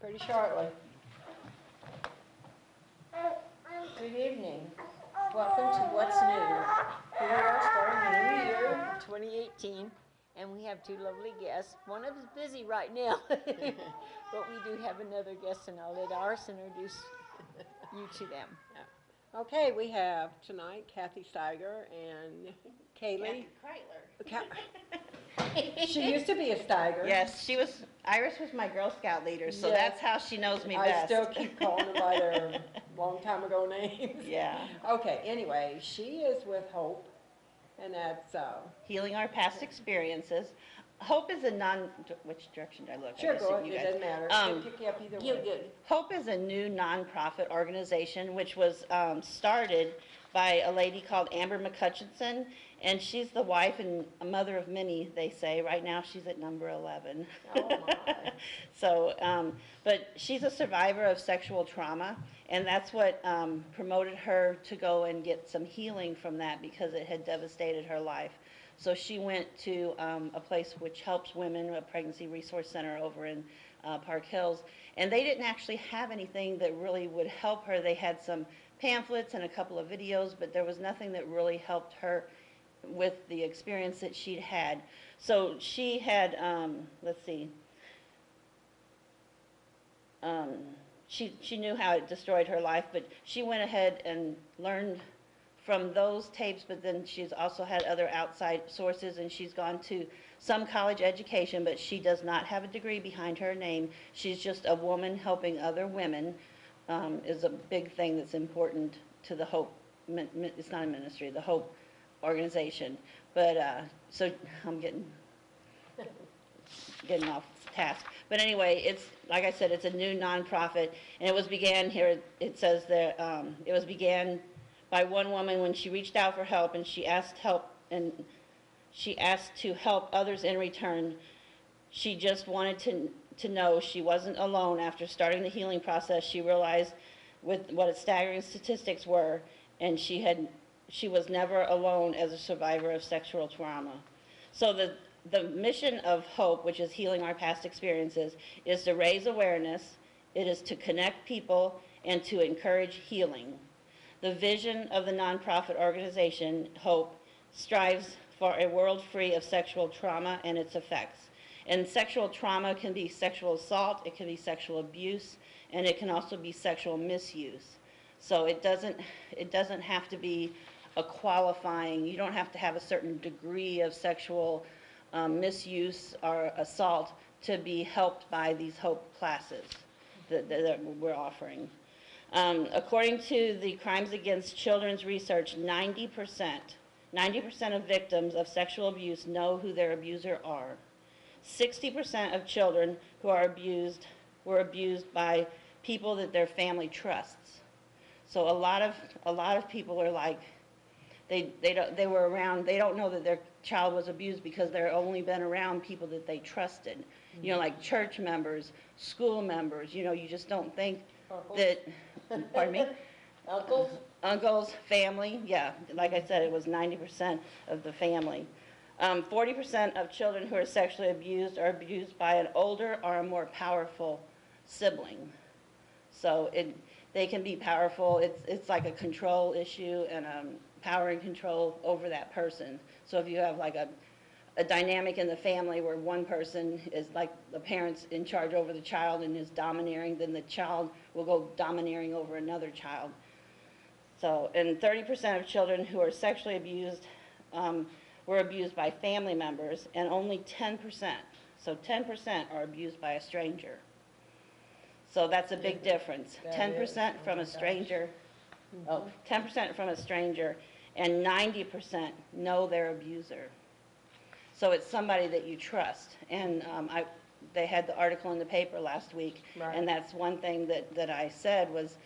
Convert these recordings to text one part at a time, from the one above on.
pretty shortly. Good evening. Welcome to What's New. Here we are starting the new year, 2018, and we have two lovely guests. One of them is busy right now, but we do have another guest, and I'll let Iris introduce you to them. Okay, we have tonight Kathy Steiger and Kaylee. Kreitler. She used to be a Steiger. Yes, Iris was my Girl Scout leader, so Yes. that's how she knows me I best. still keep calling them by their long time ago names. Yeah. Okay, anyway, she is with Hope, and that's, Healing our past experiences. Hope is which direction do I look? sure, I go guess ahead, you it guys- doesn't matter. Um, She'll pick you up either You way. good? Hope is a new nonprofit organization which was started by a lady called Amber McCutcheon, and she's the wife and a mother of many, they say. Right now she's at number 11. Oh, my. So, but she's a survivor of sexual trauma, and that's what promoted her to go and get some healing from that because it had devastated her life. So she went to a place which helps women, a pregnancy resource center over in Park Hills, and they didn't actually have anything that really would help her. They had some pamphlets and a couple of videos, but there was nothing that really helped her with the experience that she'd had. So she had, let's see, she knew how it destroyed her life, but she went ahead and learned from those tapes, but then she's also had other outside sources, and she's gone to some college education, but she does not have a degree behind her name. She's just a woman helping other women, is a big thing that's important to the Hope, it's not a ministry, the Hope organization. But, so I'm getting off task. But anyway, it's, like I said, it's a new nonprofit, and it was began here, it says that, it was began by one woman when she reached out for help, and she asked to help others in return. She just wanted to know she wasn't alone. After starting the healing process, she realized with what its staggering statistics were, and she was never alone as a survivor of sexual trauma. So the mission of Hope, which is healing our past experiences, is to raise awareness, it is to connect people, and to encourage healing. The vision of the nonprofit organization, Hope, strives for a world free of sexual trauma and its effects. And sexual trauma can be sexual assault, it can be sexual abuse, and it can also be sexual misuse. So it doesn't have to be a qualifying, you don't have to have a certain degree of sexual misuse or assault to be helped by these Hope classes that we're offering. According to the Crimes Against Children's research, 90% of victims of sexual abuse know who their abuser are. 60% of children who are abused were abused by people that their family trusts. So a lot of people are like, they were around, they don't know that their child was abused because they've only been around people that they trusted. You know, like church members, school members, you know, you just don't think that, pardon me? Uncles, family, yeah. Like I said, it was 90% of the family. 40% of children who are sexually abused are abused by an older or a more powerful sibling. So they can be powerful. It's like a control issue and power and control over that person. So if you have like a dynamic in the family where one person is like the parent's in charge over the child and is domineering, then the child will go domineering over another child. So, and 30% of children who are sexually abused were abused by family members, and only 10%, so 10% are abused by a stranger. So that's a big difference. 10% from a stranger, 10% from a stranger, and 90% know their abuser. So it's somebody that you trust. And they had the article in the paper last week, Right. and that's one thing that I said was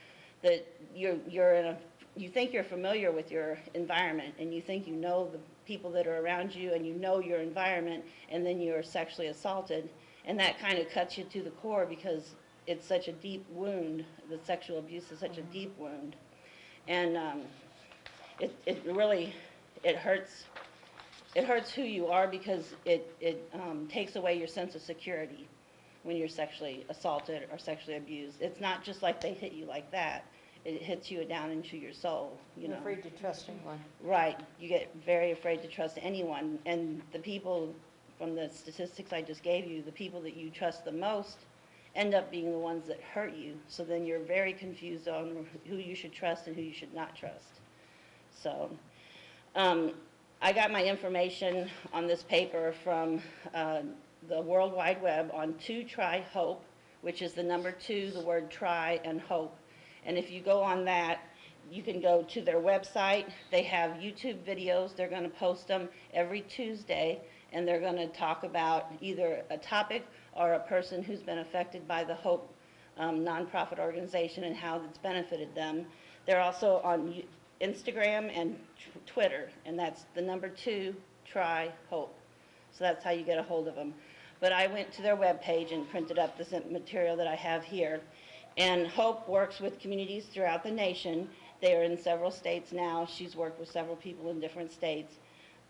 that you think you're familiar with your environment, and you think you know the people that are around you, and you know your environment, and then you're sexually assaulted, and that kind of cuts you to the core because it's such a deep wound. The sexual abuse is such a deep wound, and it really hurts. It hurts who you are because it takes away your sense of security. when you're sexually assaulted or sexually abused. It's not just like they hit you like that. It hits you down into your soul, you You're know. afraid to trust anyone. Right, you get very afraid to trust anyone, and the people, from the statistics I just gave you, the people that you trust the most end up being the ones that hurt you, so then you're very confused on who you should trust and who you should not trust. So, I got my information on this paper from the World Wide Web on 2Try Hope, which is the number 2, the word try, and hope. And if you go on that, you can go to their website. They have YouTube videos. They're going to post them every Tuesday, and they're going to talk about either a topic or a person who's been affected by the Hope nonprofit organization and how it's benefited them. They're also on Instagram and Twitter, and that's the number 2, Try Hope. So that's how you get a hold of them. But I went to their webpage and printed up this material that I have here. And Hope works with communities throughout the nation. They are in several states now. She's worked with several people in different states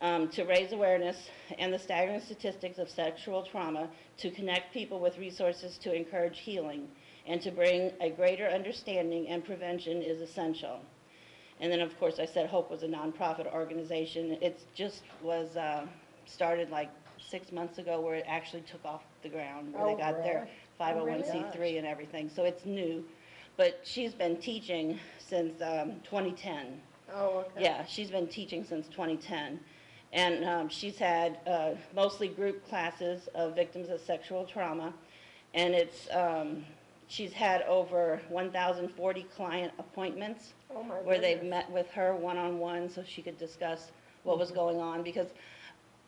to raise awareness and the staggering statistics of sexual trauma, to connect people with resources to encourage healing, and to bring a greater understanding and prevention is essential. And then, of course, I said Hope was a nonprofit organization. It just was started like 6 months ago, where it actually took off the ground, where they got their 501c3 and everything. So it's new. But she's been teaching since 2010. Oh, okay. Yeah, she's been teaching since 2010. And she's had mostly group classes of victims of sexual trauma. And she's had over 1,040 client appointments Oh, my where they've goodness. met with her one-on-one so she could discuss what was going on. Because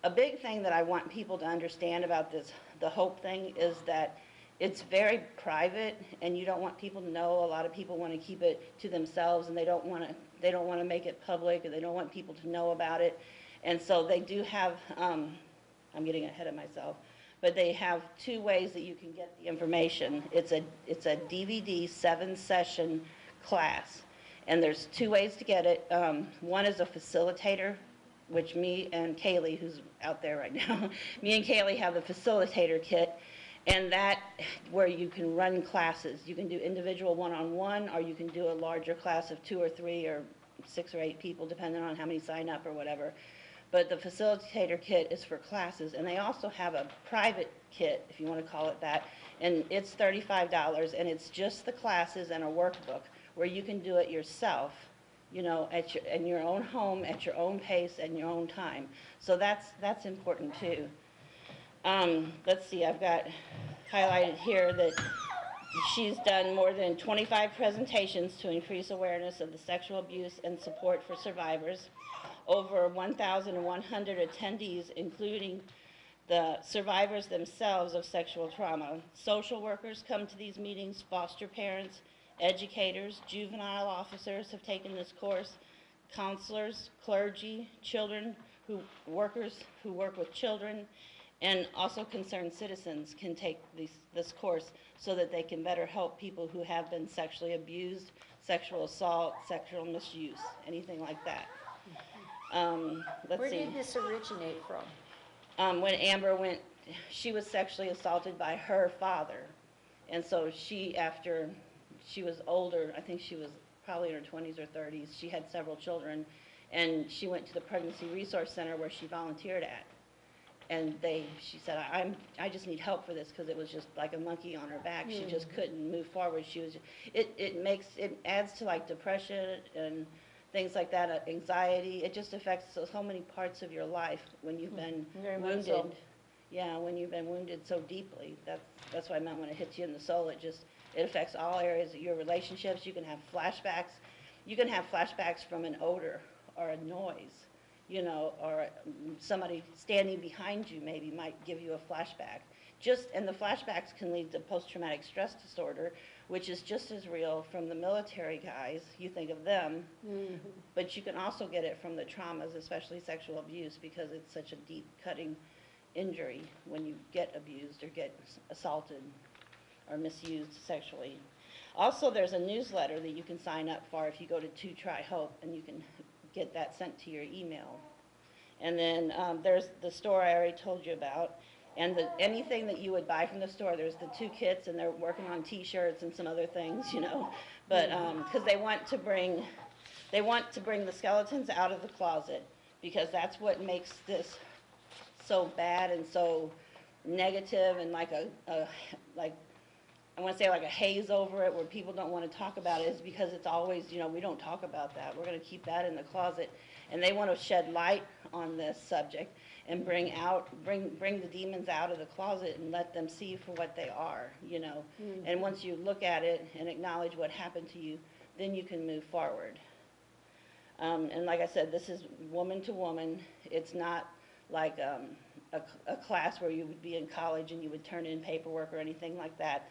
a big thing that I want people to understand about the Hope thing, is that it's very private, and you don't want people to know. A lot of people want to keep it to themselves, and they don't want to make it public, and they don't want people to know about it. And so they do have, I'm getting ahead of myself, but they have 2 ways that you can get the information. It's a DVD 7-session class, and there's 2 ways to get it. One is a facilitator, which me and Kaylee, who's out there right now, me and Kaylee have the facilitator kit, and that, where you can run classes. You can do individual one-on-one, or you can do a larger class of 2 or 3 or 6 or 8 people, depending on how many sign up or whatever. But the facilitator kit is for classes, and they also have a private kit, if you want to call it that, and it's $35, and it's just the classes and a workbook where you can do it yourself, you know, in your own home, at your own pace, and your own time. So that's important too. Let's see, I've got highlighted here that she's done more than 25 presentations to increase awareness of the sexual abuse and support for survivors. Over 1,100 attendees, including the survivors themselves of sexual trauma. Social workers come to these meetings, foster parents, educators, juvenile officers have taken this course, counselors, clergy, workers who work with children, and also concerned citizens can take this course so that they can better help people who have been sexually abused, sexual assault, sexual misuse, anything like that. Let's Where see. did this originate from? When Amber went, she was sexually assaulted by her father. And so after she was older, I think she was probably in her 20s or 30s, she had several children, and she went to the Pregnancy Resource Center where she volunteered at. And she said, I just need help for this, because it was just like a monkey on her back. She just couldn't move forward. It adds to like depression and things like that, anxiety. It just affects so many parts of your life when you've been Very much wounded. so. Yeah, when you've been wounded so deeply. That's what I meant when it hits you in the soul. It affects all areas of your relationships. You can have flashbacks. You can have flashbacks from an odor or a noise, you know, or somebody standing behind you maybe might give you a flashback. And the flashbacks can lead to post-traumatic stress disorder, which is just as real from the military guys. You think of them, but you can also get it from the traumas, especially sexual abuse, because it's such a deep, cutting injury when you get abused or get assaulted or misused sexually. Also, there's a newsletter that you can sign up for if you go to 2Try Hope, and you can get that sent to your email. And then there's the store I already told you about. And anything that you would buy from the store, there's the 2 kits, and they're working on T-shirts and some other things, you know. But because they want to bring the skeletons out of the closet, because that's what makes this so bad and so negative, and like like I want to say like a haze over it, where people don't want to talk about it, is because it's always, you know, we don't talk about that. We're going to keep that in the closet. And they want to shed light on this subject and bring the demons out of the closet and let them see for what they are, you know. And once you look at it and acknowledge what happened to you, then you can move forward. And like I said, this is woman to woman. It's not like a class where you would be in college and you would turn in paperwork or anything like that.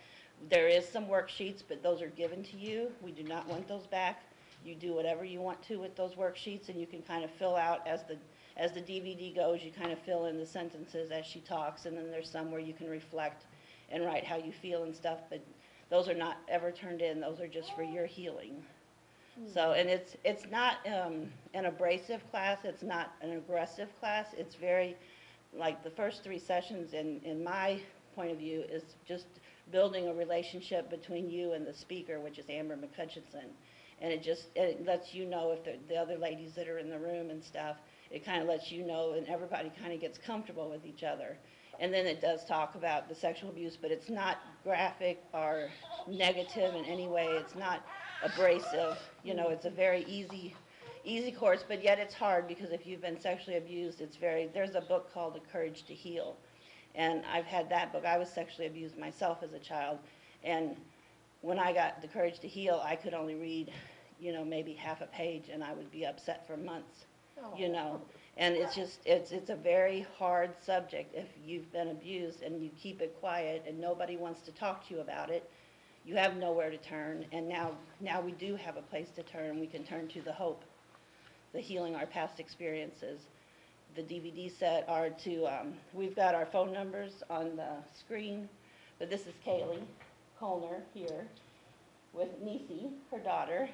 There is some worksheets, but those are given to you. We do not want those back. You do whatever you want to with those worksheets, and you can kind of fill out as the DVD goes. You kind of fill in the sentences as she talks, and then there's some where you can reflect and write how you feel and stuff. But those are not ever turned in. Those are just for your healing. So, and it's not an abrasive class. It's not an aggressive class. It's very, like the first 3 sessions, in my point of view, is just building a relationship between you and the speaker, which is Amber McCutcheon. And it lets you know if the other ladies that are in the room and stuff, it kind of lets you know, and everybody kind of gets comfortable with each other. And then it does talk about the sexual abuse, but it's not graphic or negative in any way. It's not abrasive. You know, it's a very easy course, but yet it's hard, because if you've been sexually abused, there's a book called The Courage to Heal. And I've had that book. I was sexually abused myself as a child. And when I got The Courage to Heal, I could only read, you know, maybe half a page, and I would be upset for months, you know. And it's a very hard subject. If you've been abused and you keep it quiet and nobody wants to talk to you about it, you have nowhere to turn. And now we do have a place to turn. We can turn to the hope, the healing our past experiences. The DVD set are we've got our phone numbers on the screen, but this is Kaylee Colner here with Nisi, her daughter.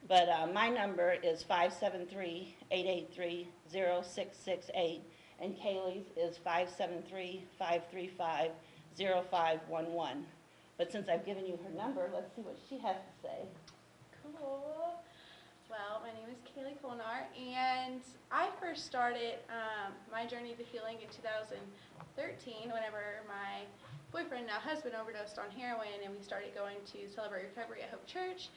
But my number is 573-883-0668, and Kaylee's is 573-535-0511. But since I've given you her number, let's see what she has to say. Cool. Well, my name is Kaylee Kolnar, and I first started my journey to healing in 2013 whenever my boyfriend, now husband, overdosed on heroin, and we started going to Celebrate Recovery at Hope Church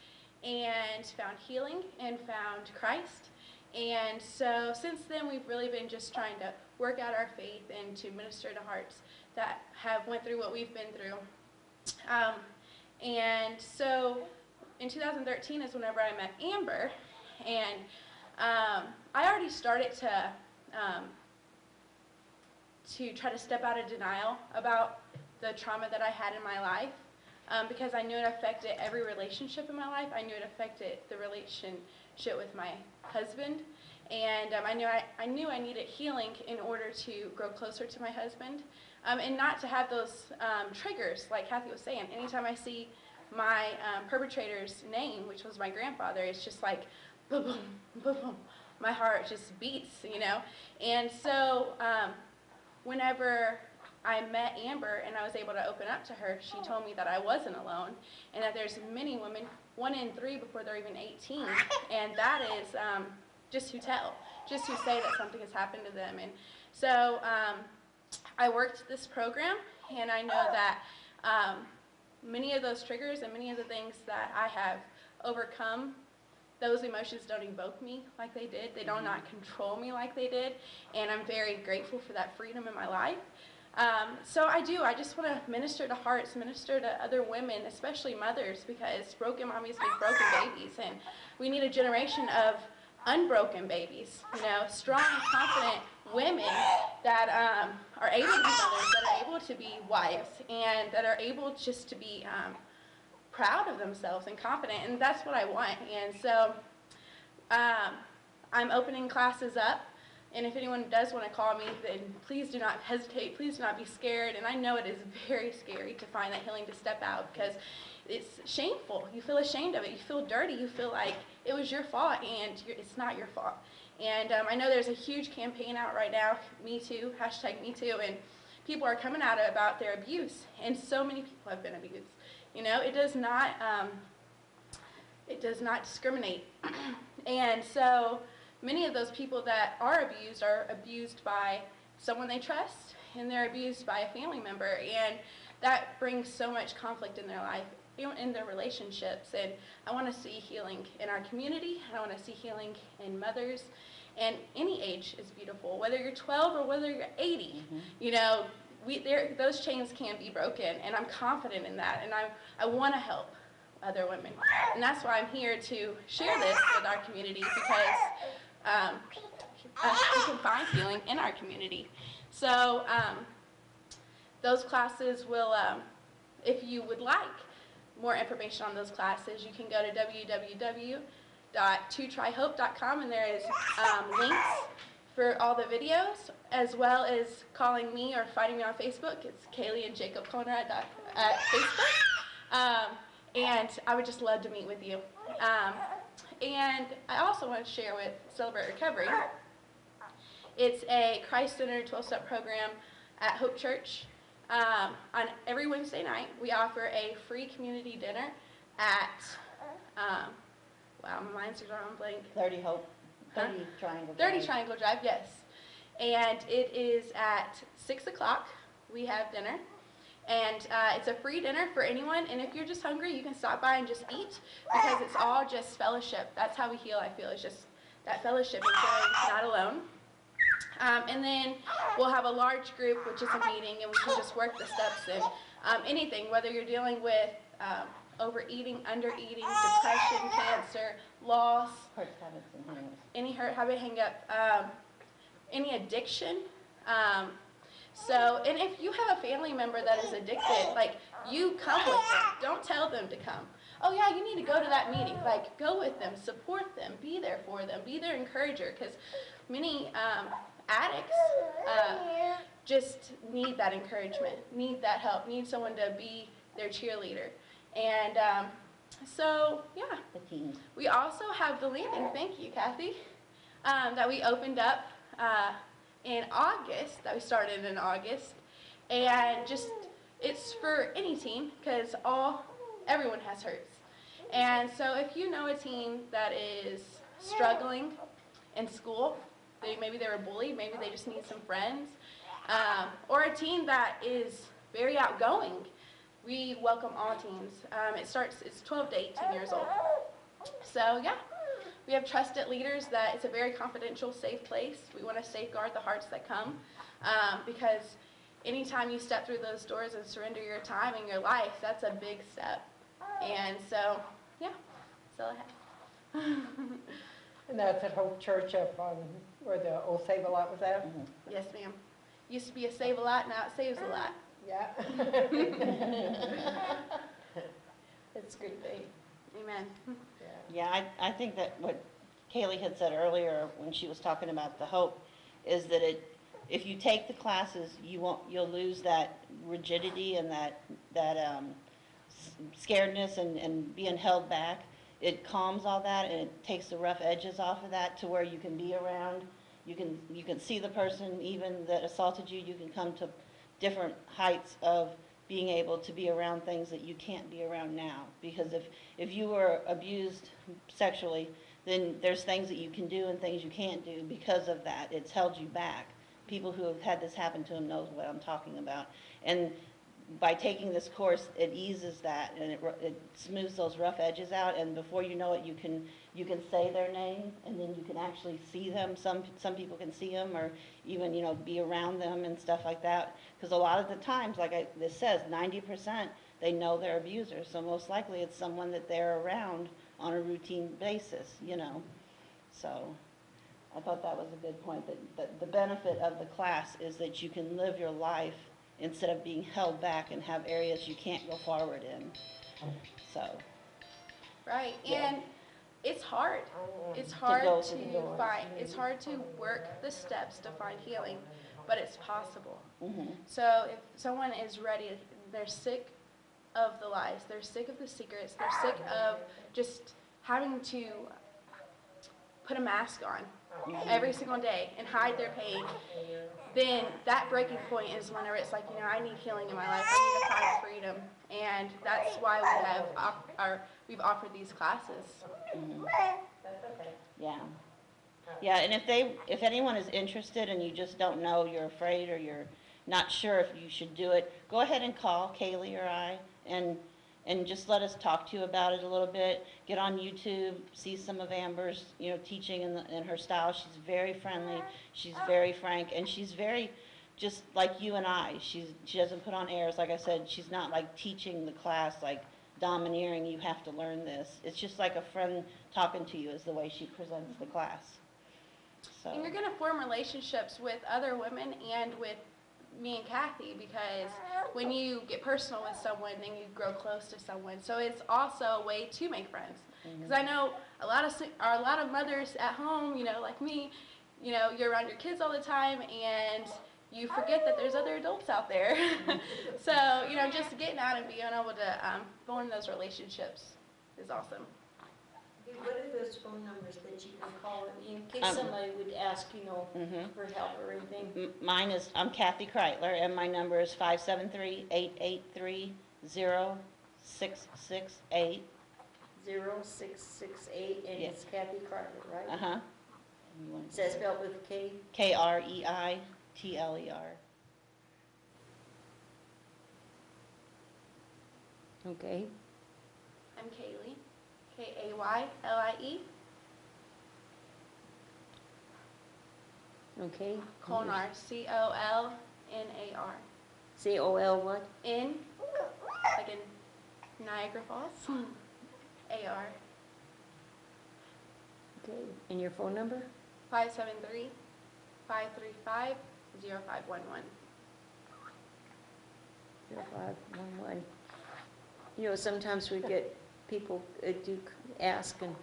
and found healing and found Christ. And so since then, we've really been just trying to work out our faith and to minister to hearts that have went through what we've been through. And so in 2013 is whenever I met Amber, and I already started to try to step out of denial about the trauma that I had in my life, because I knew it affected every relationship in my life. I knew it affected the relationship with my husband, and I knew I needed healing in order to grow closer to my husband, and not to have those triggers, like Kathy was saying. Anytime I see my perpetrator's name, which was my grandfather, it's just like, boom, boom, boom, boom. My heart just beats, you know. And so whenever I met Amber and I was able to open up to her, she told me that I wasn't alone, and that there's many women, 1 in 3 before they're even 18, and that is just who tell, just who say that something has happened to them. And so I worked this program, and I know that many of those triggers and many of the things that I have overcome, those emotions don't evoke me like they did. They do not control me like they did, and I'm very grateful for that freedom in my life. So I just want to minister to hearts, minister to other women, especially mothers, because broken mommies make broken babies, and we need a generation of unbroken babies, you know, strong, confident women that are able to be mothers, that are able to be wives, and that are able just to be proud of themselves and confident, and that's what I want. And so I'm opening classes up, and if anyone does want to call me, then please do not hesitate, please do not be scared. And I know it is very scary to find that healing, to step out, because it's shameful. You feel ashamed of it, you feel dirty, you feel like it was your fault, and it's not your fault. And I know there's a huge campaign out right now, Me Too, #MeToo, and people are coming out about their abuse, and so many people have been abused. You know, it does not discriminate. And so many of those people that are abused by someone they trust, and they're abused by a family member, and that brings so much conflict in their life, in their relationships. And I want to see healing in our community, and I want to see healing in mothers. And any age is beautiful, whether you're 12 or whether you're 80. You know, those chains can be broken, and I'm confident in that, and I want to help other women. And that's why I'm here to share this with our community, because we can find healing in our community. So those classes will, if you would like more information on those classes, you can go to www.totryhope.com, and there is links for all the videos, as well as calling me or finding me on Facebook. It's Kaylee and Jacob Conrad at Facebook. And I would just love to meet with you. And I also want to share with Celebrate Recovery. It's a Christ-centered 12-step program at Hope Church. On every Wednesday night, we offer a free community dinner at, wow, my mind's drawing blank. 30 Hope, 30 Triangle 30 Drive. Triangle Drive, yes. And it is at 6 o'clock. We have dinner. And it's a free dinner for anyone. And if you're just hungry, you can stop by and just eat, because it's all just fellowship. That's how we heal, I feel. It's just that fellowship and feeling not alone. And then we'll have a large group, which is a meeting, and we can just work the steps in anything, whether you're dealing with overeating, undereating, depression, cancer, loss, Hurts, habits, and hang-ups. any hurt, habit, hang-up, any addiction. And if you have a family member that is addicted, like, you come with them. Don't tell them to come. Oh yeah, you need to go to that meeting. Like, go with them, support them, be there for them, be their encourager, because many addicts just need that encouragement, need that help, need someone to be their cheerleader. And so, yeah. The teens. We also have the landing, thank you, Kathy, that we opened up in August, that we started in August. And just, it's for any teen, because everyone has hurts. And so if you know a teen that is struggling in school, maybe they were bullied, maybe they just need some friends, or a teen that is very outgoing, we welcome all teens. It's 12 to 18 years old. So yeah, we have trusted leaders that it's a very confidential, safe place. We want to safeguard the hearts that come, because anytime you step through those doors and surrender your time and your life, that's a big step. And so, yeah, that's all I have. And that's at Hope Church up on where the old Save-A-Lot was at? Yes, ma'am. Used to be a Save-A-Lot, now it saves a lot. Yeah. It's a good thing. Amen. Yeah, I think that what Kaylee had said earlier when she was talking about the hope is that if you take the classes, you'll lose that rigidity and that scaredness and being held back. It calms all that, and it takes the rough edges off of that to where you can be around. You can see the person even that assaulted you. You can come to different heights of being able to be around things that you can't be around now. Because if you were abused sexually, then there's things that you can do and things you can't do because of that. It's held you back. People who have had this happen to them knows what I'm talking about. And by taking this course, it eases that, and it smooths those rough edges out, and before you know it, you can say their name, and then you can actually see them. Some people can see them, or even be around them and stuff like that. Because a lot of the times, like this says, 90% they know their abuser, so most likely it's someone that they're around on a routine basis. So I thought that was a good point. That the benefit of the class is that you can live your life instead of being held back and have areas you can't go forward in. So. Right, Yeah. and it's hard. It's To hard go to through the doors. it's hard to work the steps to find healing, but it's possible. Mhm. So if someone is ready, they're sick of the lies, they're sick of the secrets, they're sick of just having to put a mask on every single day and hide their pain, then that breaking point is whenever it's like, I need healing in my life. I need to find freedom, and that's why we've offered these classes. Yeah. Yeah, and if anyone is interested and you just don't know, you're afraid, or you're not sure if you should do it, go ahead and call Kaylee or I, and just let us talk to you about it a little bit. Get on YouTube, see some of Amber's, teaching in her style. She's very friendly, she's very frank, and she's very just like you and I. She doesn't put on airs. Like I said, she's not like teaching the class, like domineering, you have to learn this. It's just like a friend talking to you is the way she presents the class. So. And you're going to form relationships with other women and with me and Kathy, because when you get personal with someone, then you grow close to someone. So it's also a way to make friends. Because I know a lot of mothers at home, like me, you're around your kids all the time, and you forget that there's other adults out there. So, just getting out and being able to form those relationships is awesome. What are those phone numbers that you can call in case somebody would ask, for help or anything? Mine is, I'm Kathy Kreitler, and my number is 573-883-0668. 0668, and Yes. it's Kathy Kreitler, right? Uh-huh. Is that spelled with a K? Kreitler. Okay. I'm Kaylee, Kaylie. Okay. Colnar, Colnar. C-O-L what? N, like in Niagara Falls. AR. Okay. And your phone number? 573-535-0511. 0511. Sometimes we get people do ask, and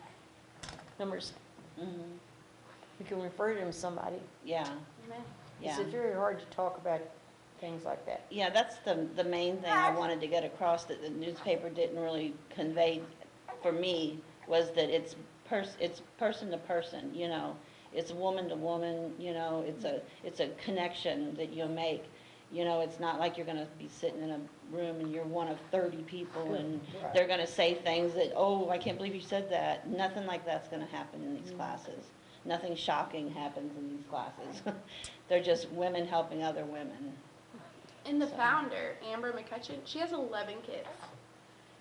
numbers, we can refer them to somebody. Yeah, Amen. yeah. It's very hard to talk about things like that. Yeah, that's the main thing I wanted to get across that the newspaper didn't really convey for me, was that it's person to person, It's woman to woman, it's a connection that you make. It's not like you're going to be sitting in a room and you're one of 30 people and they're going to say things that, oh, I can't believe you said that. Nothing like that's going to happen in these classes. Nothing shocking happens in these classes. They're just women helping other women. And the founder, Amber McCutcheon, she has 11 kids.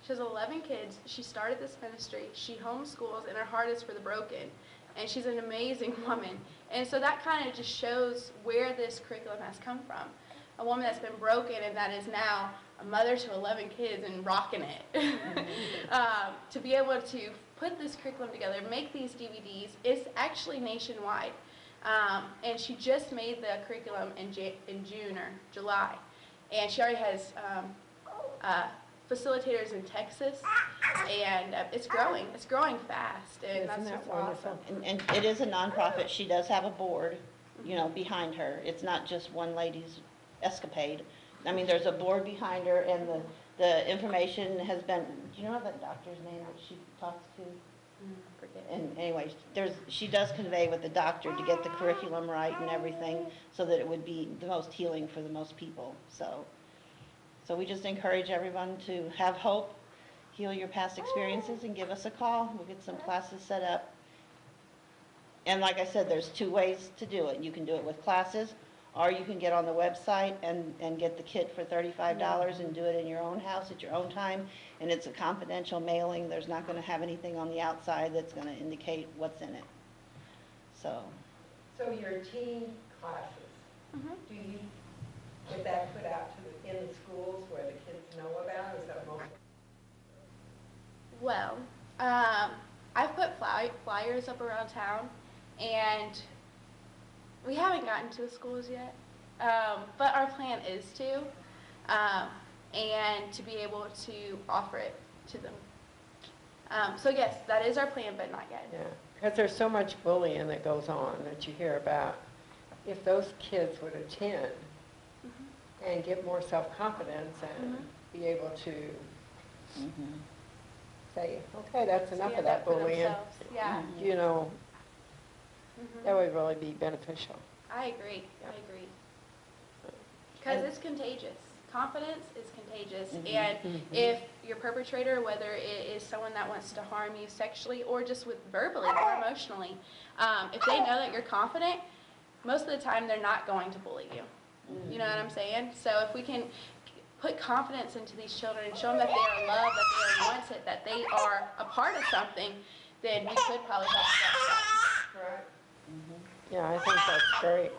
She has 11 kids. She started this ministry. She homeschools, and her heart is for the broken. And she's an amazing woman. And so that kind of just shows where this curriculum has come from. A woman that's been broken and that is now a mother to 11 kids and rocking it. To be able to put this curriculum together, make these DVDs, it's actually nationwide. And she just made the curriculum in June or July. And she already has facilitators in Texas, and it's growing. It's growing fast, and that's Isn't just that wonderful? awesome. And it is a nonprofit. She does have a board, behind her. It's not just one lady's escapade. I mean, there's a board behind her, and the information has been, do you know that doctor's name that she talks to? And anyway, she does convey with the doctor to get the curriculum right and everything, so that it would be the most healing for the most people. So we just encourage everyone to have hope, heal your past experiences, and give us a call. We'll get some classes set up. And like I said, there's two ways to do it. You can do it with classes, or you can get on the website and get the kit for $35 and do it in your own house at your own time. And it's a confidential mailing. There's not going to have anything on the outside that's going to indicate what's in it. So your teen classes, do you get that put out in the schools where the kids know about? Is that most? Well, I've put flyers up around town, and we haven't gotten to the schools yet, but our plan is to, and to be able to offer it to them. So yes, that is our plan, but not yet. Yeah, because there's so much bullying that goes on that you hear about. If those kids would attend and get more self-confidence and be able to say, okay, that's enough Stand of that up for bullying. themselves, yeah. You know, That would really be beneficial. I agree. Yeah. I agree. Because it's contagious. Confidence is contagious. Mhm. And if your perpetrator, whether it is someone that wants to harm you sexually or just with verbally or emotionally, if they know that you're confident, most of the time they're not going to bully you. You know what I'm saying? So if we can put confidence into these children and show them that they are loved, that they are wanted, that they are a part of something, then we could probably help stop that. Yeah, I think that's great.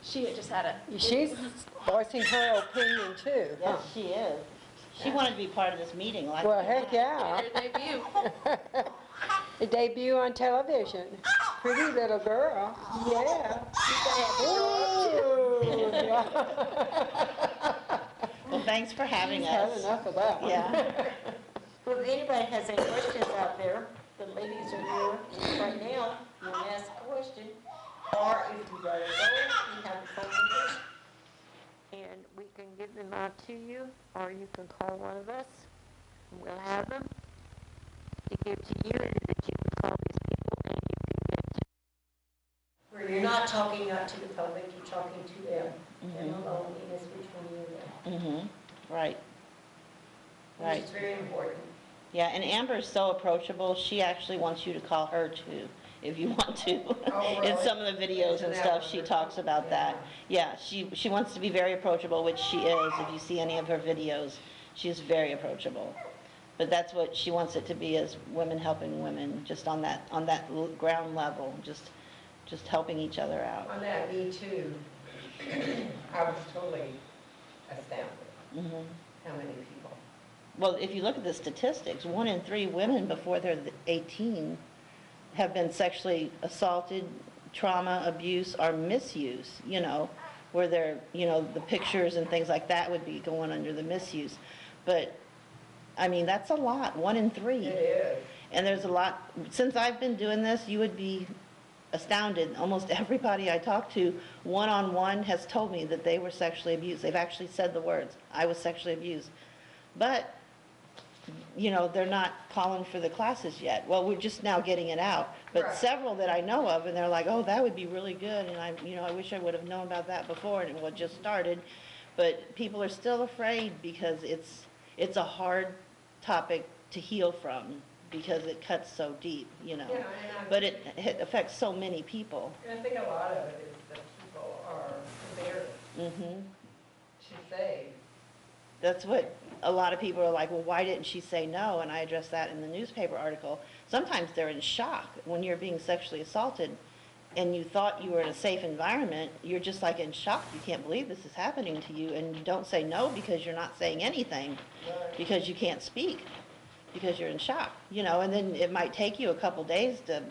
She had just had a... She's voicing her opinion too. Yes, huh? she is. She wanted to be part of this meeting, like. Well, heck yeah. Their debut. The debut on television. Pretty little girl. Yeah. Ooh, yeah. Well, thanks for having She's had us. enough of that one. Yeah. Well, if anybody has any questions out there, the ladies are here right now. You can ask a question. Or if you gotta go, we have the phone numbers. And we can give them out to you, or you can call one of us, and we'll have them to give to you, and that you can call these people and you can mention. Where you're not talking out to the public, you're talking to them. Them alone, and it's between you and them. Mm-hmm, right. Right. It's very important. Yeah, and Amber's so approachable, she actually wants you to call her too, if you want to. Oh, In really? some of the videos and stuff, she talks about that. Yeah, she wants to be very approachable, which she is. If you see any of her videos, she's very approachable. But that's what she wants it to be, is women helping women, just on that ground level, just helping each other out. On that Me Too, I was totally astounded. Mhm. How many people? Well, if you look at the statistics, 1 in 3 women before they're 18 have been sexually assaulted, trauma, abuse, or misuse, where they're, the pictures and things like that would be going under the misuse. But, I mean, that's a lot, 1 in 3. It is. And there's a lot, since I've been doing this, you would be astounded. Almost everybody I talk to, one-on-one, has told me that they were sexually abused. They've actually said the words, I was sexually abused. But, they're not calling for the classes yet. Well, we're just now getting it out. But Right. several that I know of, and they're like, oh, that would be really good, and I wish I would have known about that before, and it would just started. But people are still afraid because it's a hard topic to heal from, because it cuts so deep, Yeah, and But it affects so many people. I think a lot of it is that people are embarrassed Hmm. to say. That's what a lot of people are like, well, why didn't she say no? And I addressed that in the newspaper article. Sometimes they're in shock when you're being sexually assaulted and you thought you were in a safe environment. You're just like in shock. You can't believe this is happening to you. And you don't say no because you're not saying anything, because you can't speak, because you're in shock, and then it might take you a couple days to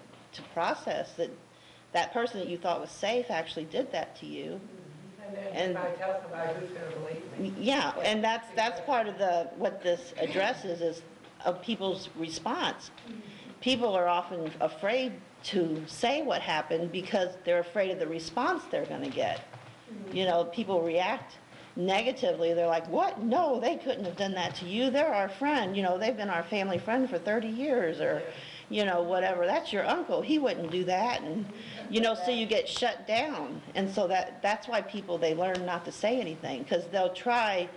process that person that you thought was safe actually did that to you. And then And- if I tell somebody, who's going to believe me? Yeah, and that's part of what this addresses, is of people's response. People are often afraid to say what happened because they're afraid of the response they're going to get. People react negatively. They're like, what? No, they couldn't have done that to you. They're our friend. They've been our family friend for 30 years or, whatever. That's your uncle. He wouldn't do that. And, so you get shut down. And so that's why people, they learn not to say anything, because they'll try,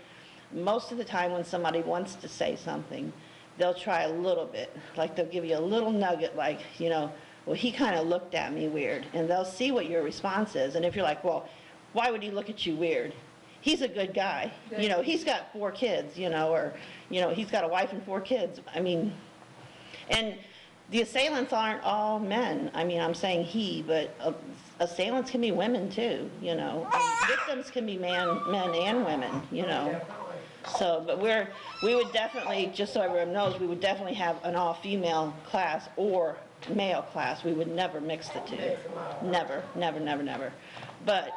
most of the time when somebody wants to say something, they'll try a little bit. Like they'll give you a little nugget, like, well, he kind of looked at me weird. And they'll see what your response is. And if you're like, well, why would he look at you weird? He's a good guy. He's got 4 kids, or, he's got a wife and 4 kids. I mean, and the assailants aren't all men. I mean, I'm saying he, but assailants can be women too, Victims can be men and women, Definitely. So, but we would definitely, just so everyone knows, we would definitely have an all-female class or male class. We would never mix the two. Mix them up. Never, never, never, never. But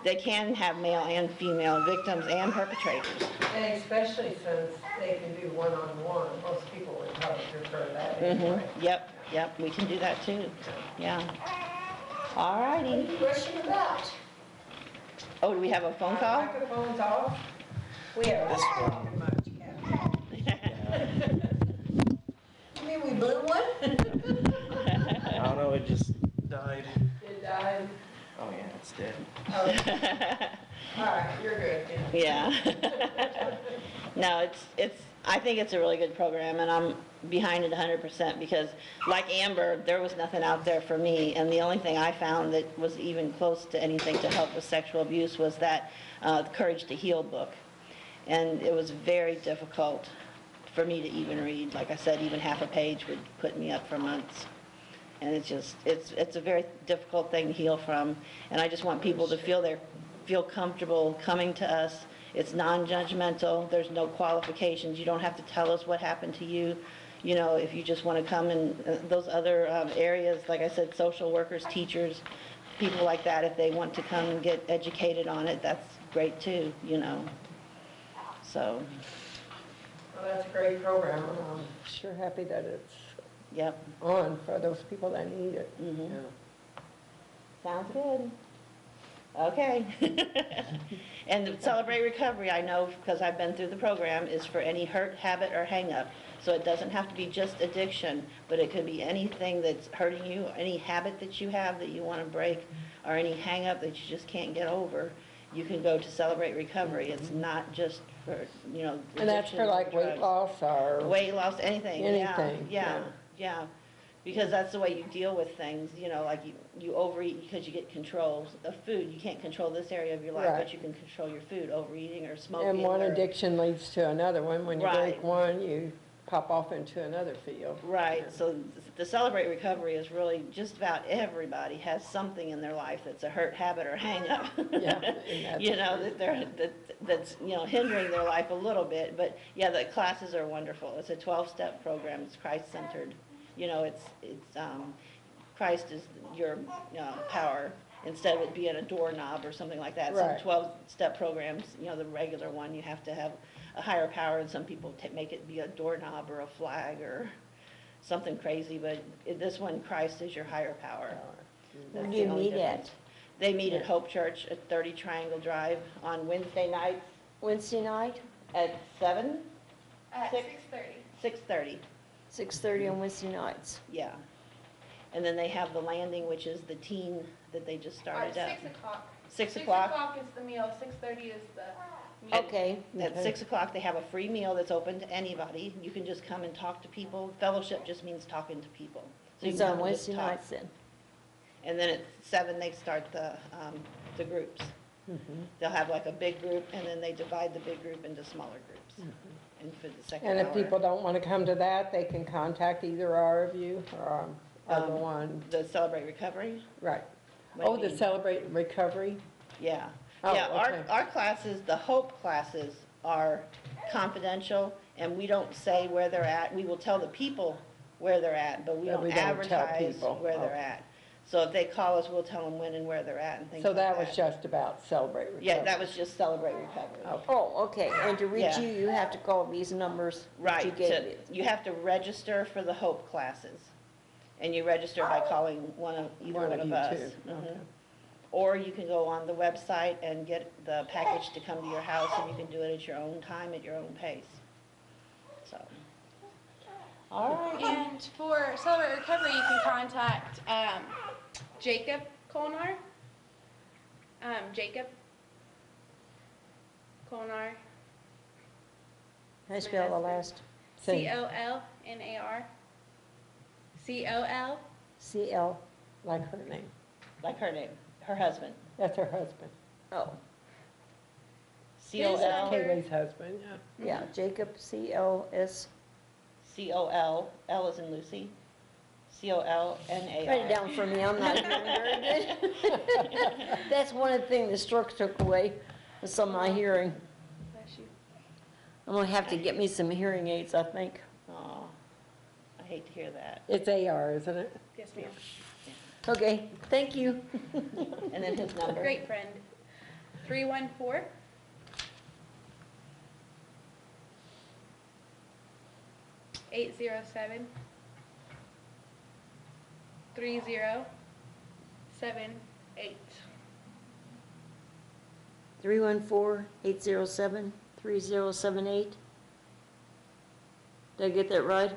they can have male and female victims and perpetrators. And especially since they can do one-on-one, most people would probably prefer that anyway. Yep, we can do that too. Yeah. All righty. Question about? Oh, do we have a phone call? Microphones off? We are This one. talking much, Kathy. You mean we blew one? I don't know, it just died. It died. Oh yeah, it's dead. All right, you're good. Yeah. No, I think it's a really good program, and I'm behind it 100% because, like Amber, there was nothing out there for me, and the only thing I found that was even close to anything to help with sexual abuse was that Courage to Heal book. And it was very difficult for me to even read. Like I said, even half a page would put me up for months. And it's a very difficult thing to heal from. And I just want people to feel comfortable coming to us. It's non-judgmental. There's no qualifications. You don't have to tell us what happened to you. You know, if you just want to come in those other areas, like I said, social workers, teachers, people like that, if they want to come and get educated on it, that's great too, you know. So, Well, that's a great program, and I'm sure happy that it's yep. on for those people that need it. Mhm. Yeah. Sounds good. Okay. And the Celebrate Recovery, I know because I've been through the program, is for any hurt, habit, or hang-up. So it doesn't have to be just addiction, but it could be anything that's hurting you, any habit that you have that you want to break, or any hang-up that you just can't get over. You can go to Celebrate Recovery. It's not just for, you know, And that's for addictions or like weight drugs. loss or? Weight loss, anything, yeah, Anything, yeah, yeah. yeah. Because that's the way you deal with things, you know, like you overeat because you get control of food. You can't control this area of your life, Right. but you can control your food, overeating or smoking. And one or- addiction leads to another one. When you Right. break one, you pop off into another field. Right, Yeah. so the Celebrate Recovery is really just about everybody has something in their life that's a hurt, habit, or hang-up. Yeah, and that's- You know, that's, you know, hindering their life a little bit, but yeah, the classes are wonderful. It's a 12-step program, it's Christ-centered. You know, it's Christ is your power, instead of it being a doorknob or something like that. Right. Some 12-step programs, you know, the regular one, you have to have a higher power, and some people make it be a doorknob or a flag or something crazy, but this one, Christ is your higher power. Where That's do you the only meet at? difference. They meet at Hope Church at 30 Triangle Drive on Wednesday nights Wednesday night, at 7, At Six. 6:30. 6:30, 6:30 on Wednesday nights. yeah. And then they have the landing, which is the teen that they just started up. 6 o'clock. 6 6 o'clock? o'clock is the meal, 6:30 is the meal. Okay, At Okay. 6 o'clock, they have a free meal that's open to anybody. You can just come and talk to people. Fellowship just means talking to people. So you it's can on come and just Wednesday talk. nights then. And then at 7, they start the groups. They'll have like a big group, and then they divide the big group into smaller groups. And for the second And hour. if people don't want to come to that, they can contact either our of you or the one, The Celebrate Recovery? right. What do Oh, you the mean? Celebrate Recovery? Yeah. Oh, Yeah, okay. our classes, the Hope classes are confidential, and we don't say where they're at. We will tell the people where they're at, but we But don't we don't tell advertise people. where they're Okay. at. So if they call us, we'll tell them when and where they're at and things So like that was just about Celebrate Recovery? Yeah, that was just Celebrate Recovery. Okay. Oh, okay, and to reach Yeah. you, you have to call these numbers that you Right, gave me. you have to register for the Hope classes, and you register by calling either one of you us. two. Mhm. Okay. Or you can go on the website and get the package to come to your house, and you can do it at your own time, at your own pace. So. All right. And for Celebrate Recovery, you can contact Jacob Kolnar. Jacob Kolnar. Can I spell the last? Same. COLNAR. COL. C-L, Like her name. Like her name, her husband. That's her husband. oh, C-O-L, Kaylee's husband, yeah. yeah, Jacob, C-O-S. C-O-L, L is in Lucy, C-O-L-N-A-R. Write it down for me, I'm not hearing very good. That's one of the things the stroke took away, was some of my hearing. Bless you. Oh, I'm gonna have to get me some hearing aids, I think. Aw, I hate to hear that. It's AR, isn't it? Yes, ma'am. Okay, thank you. And then his number. Great friend. 314. 807 3078. 314-807-3078. Did I get that right?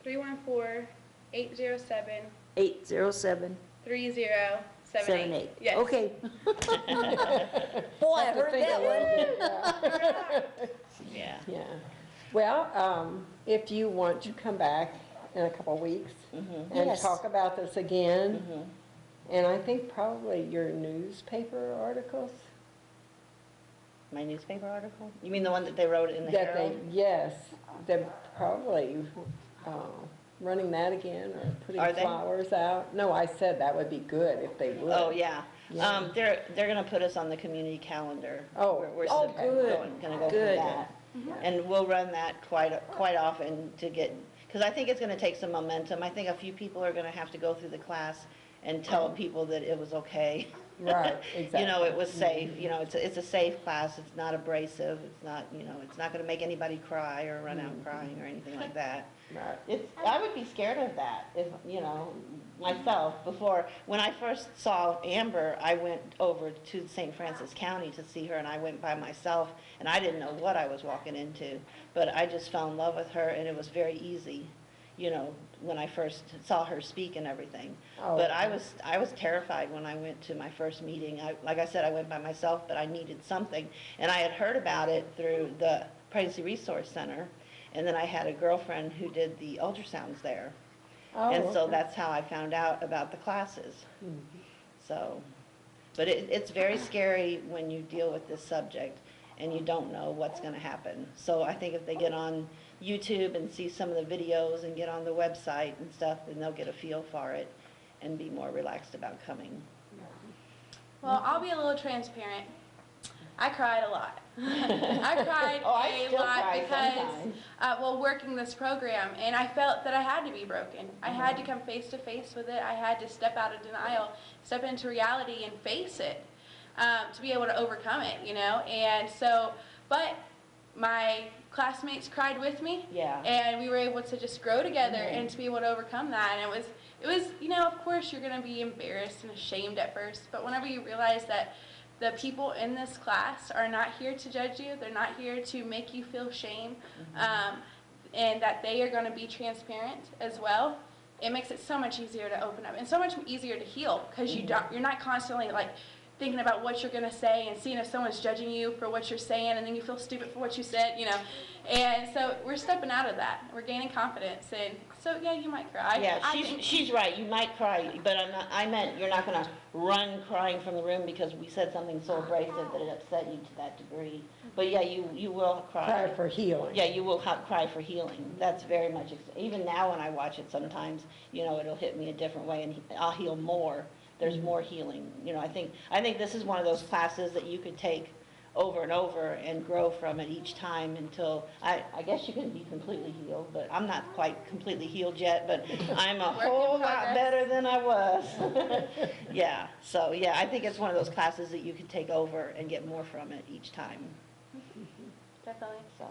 314 807 807 3078. Yes. Okay. Boy, I Have to heard think that a little one. bit, Yeah. yeah. Yeah. Well, if you want to come back in a couple of weeks and Yes. talk about this again, and I think probably your newspaper articles. My newspaper article? You mean the one that they wrote in the That Herald? yes, they're probably running that again or putting Are they? flowers out. No, I said that would be good if they would. Oh, yeah. Yeah. They're gonna put us on the community calendar. Oh, We're oh, still good, gonna go for good. that. Yeah. And we'll run that quite often to get, because I think it's gonna take some momentum. I think a few people are gonna have to go through the class and tell people that it was okay. Right, You know, it was exactly. safe, you know, it's a safe class, it's not abrasive, it's not, you know, it's not gonna make anybody cry or run out crying or anything like that. Right. I would be scared of that if, you know, myself, before, when I first saw Amber, I went over to St. Francis County to see her, and I went by myself, and I didn't know what I was walking into, but I just fell in love with her, and it was very easy, you know, when I first saw her speak and everything. Oh, But okay. I was terrified when I went to my first meeting. Like I said, I went by myself, but I needed something, and I had heard about it through the Pregnancy Resource Center, and then I had a girlfriend who did the ultrasounds there. Oh, And so okay. that's how I found out about the classes. Mhm. So, but it's very scary when you deal with this subject and you don't know what's going to happen. So I think if they get on YouTube and see some of the videos and get on the website and stuff, then they'll get a feel for it and be more relaxed about coming. Well, I'll be a little transparent. I cried a lot. I cried Oh, I a still lot cry because, sometimes. well, working this program, and I felt that I had to be broken. I had to come face to face with it. I had to step out of denial, step into reality, and face it to be able to overcome it, you know. And so, but my classmates cried with me, Yeah. and we were able to just grow together and to be able to overcome that. And it was, you know, of course you're going to be embarrassed and ashamed at first, but whenever you realize that the people in this class are not here to judge you, they're not here to make you feel shame, and that they are going to be transparent as well, it makes it so much easier to open up and so much easier to heal, because you're not constantly like thinking about what you're going to say and seeing if someone's judging you for what you're saying, and then you feel stupid for what you said, you know. And so we're stepping out of that. We're gaining confidence, and so yeah, you might cry. Yeah, I think- she's right. You might cry, but I meant you're not going to run crying from the room because we said something so abrasive that it upset you to that degree. But yeah, you will cry. Cry for healing. Yeah, you will cry for healing. That's very much, even now when I watch it sometimes, you know, it'll hit me a different way and I'll heal more. There's more healing. You know, I think this is one of those classes that you could take over and over and grow from it each time until, I guess you can be completely healed, but I'm not quite completely healed yet, but I'm a Work in whole lot progress. better than I was. Yeah, so yeah, I think it's one of those classes that you can take over and get more from it each time. Definitely. So,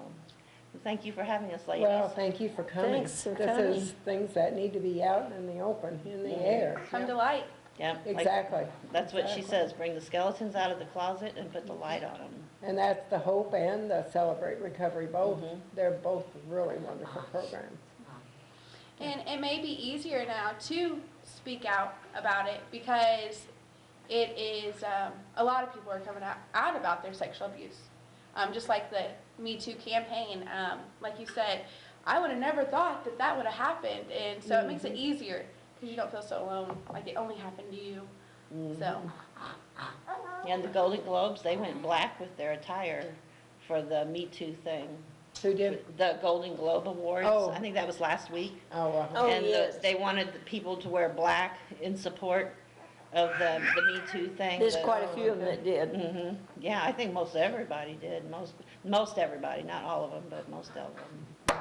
thank you for having us, ladies. Well, thank you for coming. Thanks for This coming. is things that need to be out in the open, in the air. Come to light. Yeah, like- Exactly. That's what she Exactly. says, bring the skeletons out of the closet and put the light on them. And that's the Hope and the Celebrate Recovery both. Mhm. They're both really wonderful programs. And it may be easier now to speak out about it, because it is, a lot of people are coming out about their sexual abuse. Just like the Me Too campaign, like you said, I would have never thought that that would have happened. And so it makes it easier, because you don't feel so alone, like it only happened to you. So, And the Golden Globes, they went black with their attire for the Me Too thing. Who did? The Golden Globe Awards, Oh. I think that was last week. Oh, Oh, And yes. they wanted the people to wear black in support of the Me Too thing. There's but- quite a few of them that did. Mhm. Yeah, I think most everybody did, most everybody, not all of them, but most of them.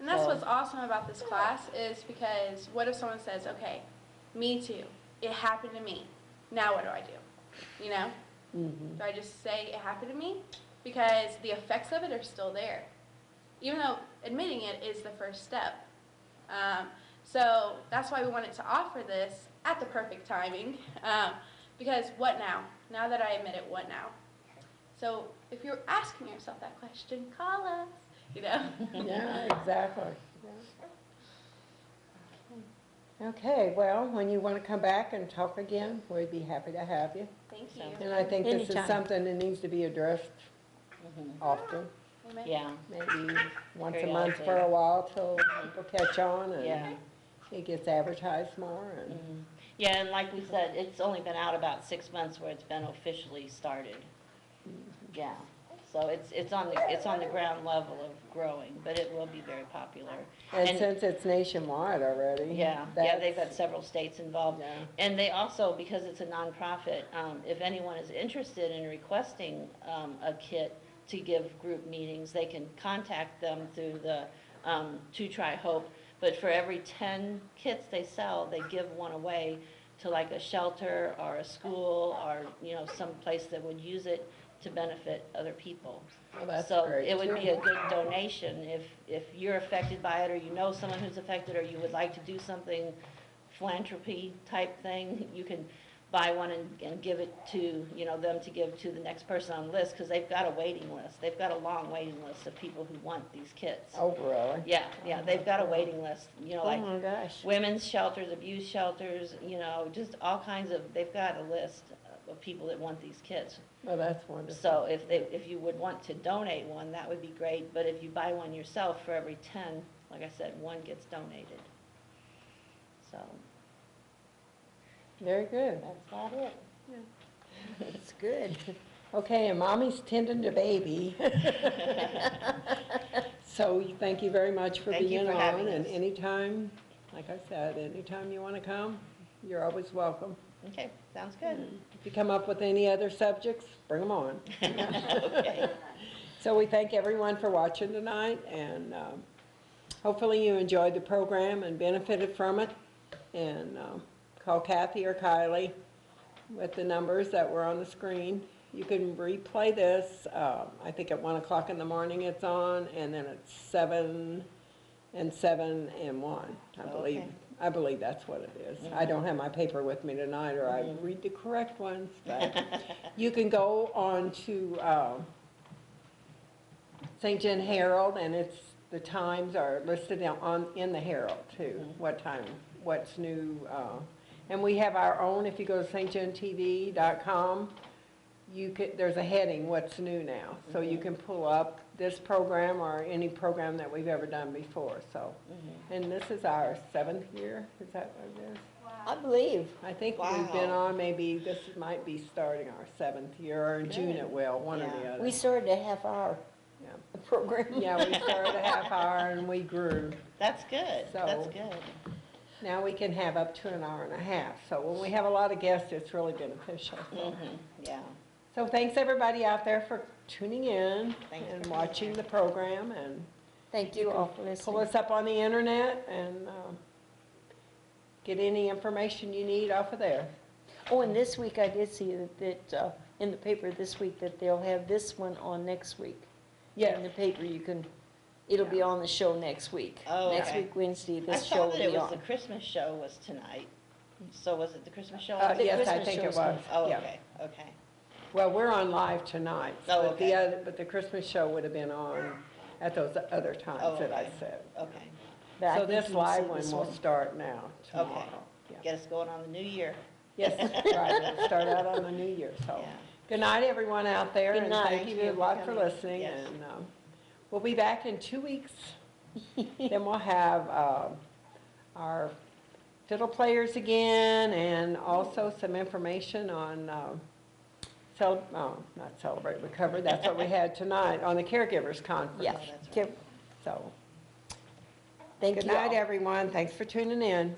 and that's So- what's awesome about this class, is because what if someone says, okay, Me Too, it happened to me. Now what do I do? You know? Mhm. Do I just say it happened to me? Because the effects of it are still there. Even though admitting it is the first step. So that's why we wanted to offer this at the perfect timing. Because what now? Now that I admit it, what now? So if you're asking yourself that question, call us, you know? Yeah, exactly. Yeah. Okay, well, when you want to come back and talk again, we'd be happy to have you. Thank you. Sounds And I think this is Anytime. something that needs to be addressed often, Amen. Yeah, maybe once a month for Periodically. a while till people catch on yeah. and it gets advertised more and, Mhm. Yeah, and like we said, it's only been out about 6 months where it's been officially started. Yeah, so it's on the ground level of growing, but it will be very popular. and since it's nationwide already. Yeah, they've got that's- several states involved. Yeah. And they also, because it's a nonprofit, if anyone is interested in requesting a kit to give group meetings, they can contact them through the To Try Hope. But for every 10 kits they sell, they give one away to like a shelter or a school or, some place that would use it to benefit other people. Well, that's So great, it would too. be a good donation if you're affected by it, or you know someone who's affected, or you would like to do something philanthropy type thing, you can buy one and give it to, them to give to the next person on the list, because they've got a waiting list. They've got a long waiting list of people who want these kits. Oh, really? Yeah, they've got a waiting list, Oh like my gosh. women's shelters, abuse shelters, just all kinds of, they've got a list of people that want these kits. Well, that's wonderful. So if you would want to donate one, that would be great, but if you buy one yourself, for every 10, like I said, one gets donated. So, Very good. that's about it. It's good. Okay, and mommy's tending to baby. So thank you very much for Thank you being for having on, and us. anytime, like I said, anytime you want to come, you're always welcome. Okay, sounds good. If you come up with any other subjects, bring them on. Okay. So we thank everyone for watching tonight, and hopefully you enjoyed the program and benefited from it. And call Kathy or Kylie with the numbers that were on the screen. You can replay this, I think at 1 o'clock in the morning it's on, and then at 7 and 7 and 1, I believe. Okay. I believe that's what it is. I don't have my paper with me tonight, or I read the correct ones, but you can go on to St. John Herald, and the times are listed in the Herald too, what time, what's new. And we have our own, if you go to stjohntv.com, there's a heading, what's new now. So you can pull up this program or any program that we've ever done before, so. And this is our 7th year, is that what it is? I believe. I think we've been on, maybe this might be starting our 7th year, or in June it will, one or the Yeah. other. We started a half-hour Yeah. program. Yeah, we started a half hour and we grew. That's good, that's So- good. Now we can have up to an hour and a half. So when we have a lot of guests, it's really beneficial. Yeah. So thanks everybody out there for tuning in Thanks and for being watching here. the program, and Thank you all for pull listening. us up on the internet and get any information you need off of there. Oh, and this week I did see that in the paper this week that they'll have this one on next week. Yes. In the paper, it'll be on the show next week. Oh, Next okay. week, Wednesday, I this show saw will that it be was the on. Christmas show was tonight. So was it the Christmas show? The Yes, I Christmas think it show's was. Oh, Yeah. okay. Well, we're on live tonight. Oh, but the okay. other, but the Christmas show would have been on at those other times Oh, that I okay. said. Okay. But I So think this you will live see one this will start now, tomorrow. Yeah. Get us going on the new year. Yes, right, it'll start out on the new year, so. Yeah. Good night, everyone out there, Good and night. thank you a lot for coming. listening, Yes. and we'll be back in 2 weeks. Then we'll have our fiddle players again, and also some information on, not Celebrate Recovery, that's what we had tonight, on the Caregivers Conference. Yeah. that's right. Okay. So, Thank good you all. night, everyone, thanks for tuning in.